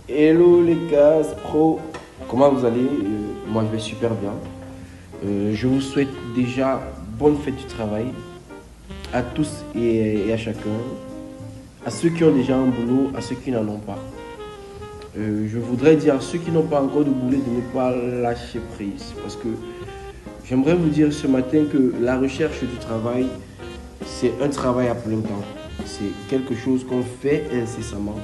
Hello les gars, c'est Pro, comment vous allez? Moi je vais super bien. Je vous souhaite déjà bonne fête du travail à tous et à chacun, à ceux qui ont déjà un boulot, à ceux qui n'en ont pas. Je voudrais dire à ceux qui n'ont pas encore de boulot de ne pas lâcher prise parce que j'aimerais vous dire ce matin que la recherche du travail, c'est un travail à plein temps. C'est quelque chose qu'on fait incessamment.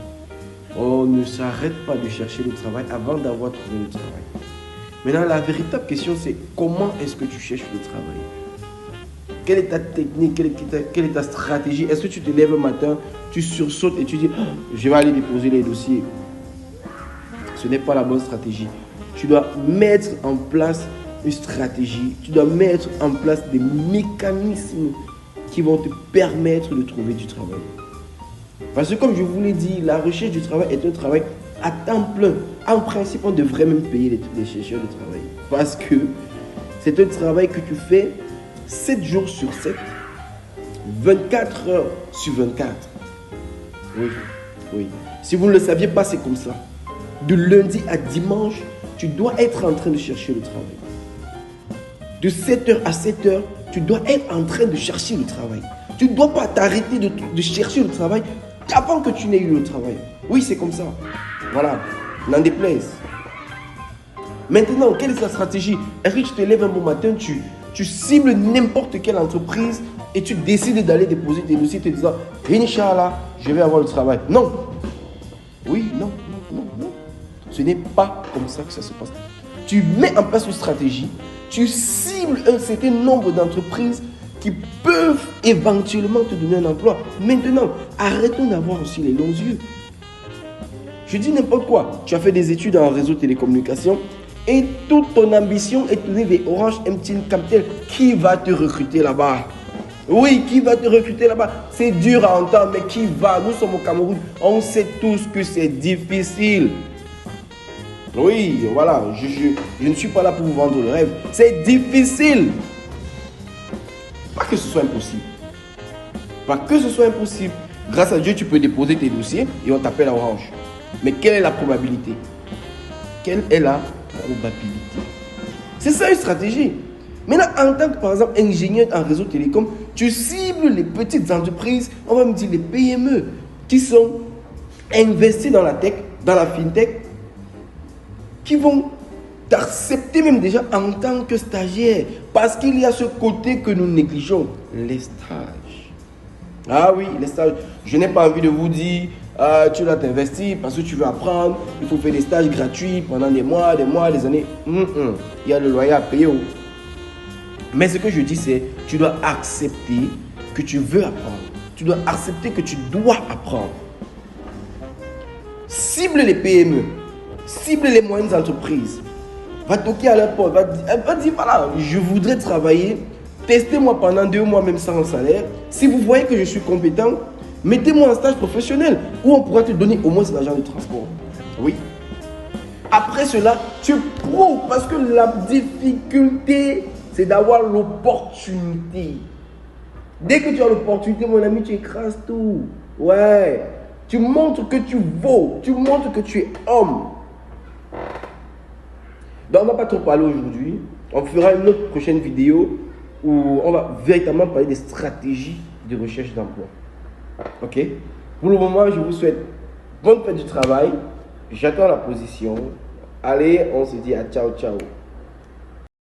On ne s'arrête pas de chercher le travail avant d'avoir trouvé le travail. Maintenant, la véritable question, c'est comment est-ce que tu cherches le travail? Quelle est ta technique? Quelle est ta stratégie? Est-ce que tu te lèves le matin, tu sursautes et tu dis oh, je vais aller déposer les dossiers? Ce n'est pas la bonne stratégie. Tu dois mettre en place une stratégie. Tu dois mettre en place des mécanismes qui vont te permettre de trouver du travail. Parce que comme je vous l'ai dit, la recherche du travail est un travail à temps plein. En principe, on devrait même payer les chercheurs de travail. Parce que c'est un travail que tu fais 7 jours sur 7, 24 heures sur 24. Oui, oui. Si vous ne le saviez pas, c'est comme ça. De lundi à dimanche, tu dois être en train de chercher le travail. De 7h à 7h, tu dois être en train de chercher le travail. Tu ne dois pas t'arrêter de chercher le travail avant que tu n'aies eu le travail. Oui, c'est comme ça. Voilà, n'en déplaise. Maintenant, quelle est la stratégie? Est-ce que tu te lèves un bon matin, tu cibles n'importe quelle entreprise et tu décides d'aller déposer tes dossiers te disant Inch'Allah, je vais avoir le travail. Non. Oui, non, non, non, non. Ce n'est pas comme ça que ça se passe. Tu mets en place une stratégie, tu cibles un certain nombre d'entreprises qui peuvent éventuellement te donner un emploi. Maintenant, arrêtons d'avoir aussi les longs yeux. Je dis n'importe quoi. Tu as fait des études en réseau télécommunications et toute ton ambition est de donner des Orange, MTN, Camtel. Qui va te recruter là-bas? Oui, qui va te recruter là-bas? C'est dur à entendre, mais qui va? Nous sommes au Cameroun. On sait tous que c'est difficile. Oui, voilà. Je ne suis pas là pour vous vendre le rêve. C'est difficile. Pas que ce soit impossible. Pas que ce soit impossible. Grâce à Dieu, tu peux déposer tes dossiers et on t'appelle à Orange. Mais quelle est la probabilité? Quelle est la probabilité? C'est ça une stratégie. Maintenant, en tant que, par exemple, ingénieur en réseau télécom, tu cibles les petites entreprises, on va me dire les PME, qui sont investies dans la tech, dans la fintech, qui vont t'accepter même déjà en tant que stagiaire. Parce qu'il y a ce côté que nous négligeons, les stages. Ah oui, les stages. Je n'ai pas envie de vous dire, tu dois t'investir parce que tu veux apprendre. Il faut faire des stages gratuits pendant des mois, des années. Il y a le loyer à payer. Mais ce que je dis, c'est tu dois accepter que tu veux apprendre. Tu dois accepter que tu dois apprendre. Cible les PME. Cible les moyennes entreprises. Va toquer à leur porte. Va dire, voilà, je voudrais travailler. Testez-moi pendant 2 mois, même sans salaire. Si vous voyez que je suis compétent, mettez-moi en stage professionnel où on pourra te donner au moins l'argent de transport. Oui. Après cela, tu prouves parce que la difficulté, c'est d'avoir l'opportunité. Dès que tu as l'opportunité, mon ami, tu écrases tout. Ouais. Tu montres que tu vaux. Tu montres que tu es homme. Donc, on ne va pas trop parler aujourd'hui. On fera une autre prochaine vidéo où on va véritablement parler des stratégies de recherche d'emploi. Ok? Pour le moment, je vous souhaite bonne fête du travail. J'attends la position. Allez, on se dit à ciao, ciao.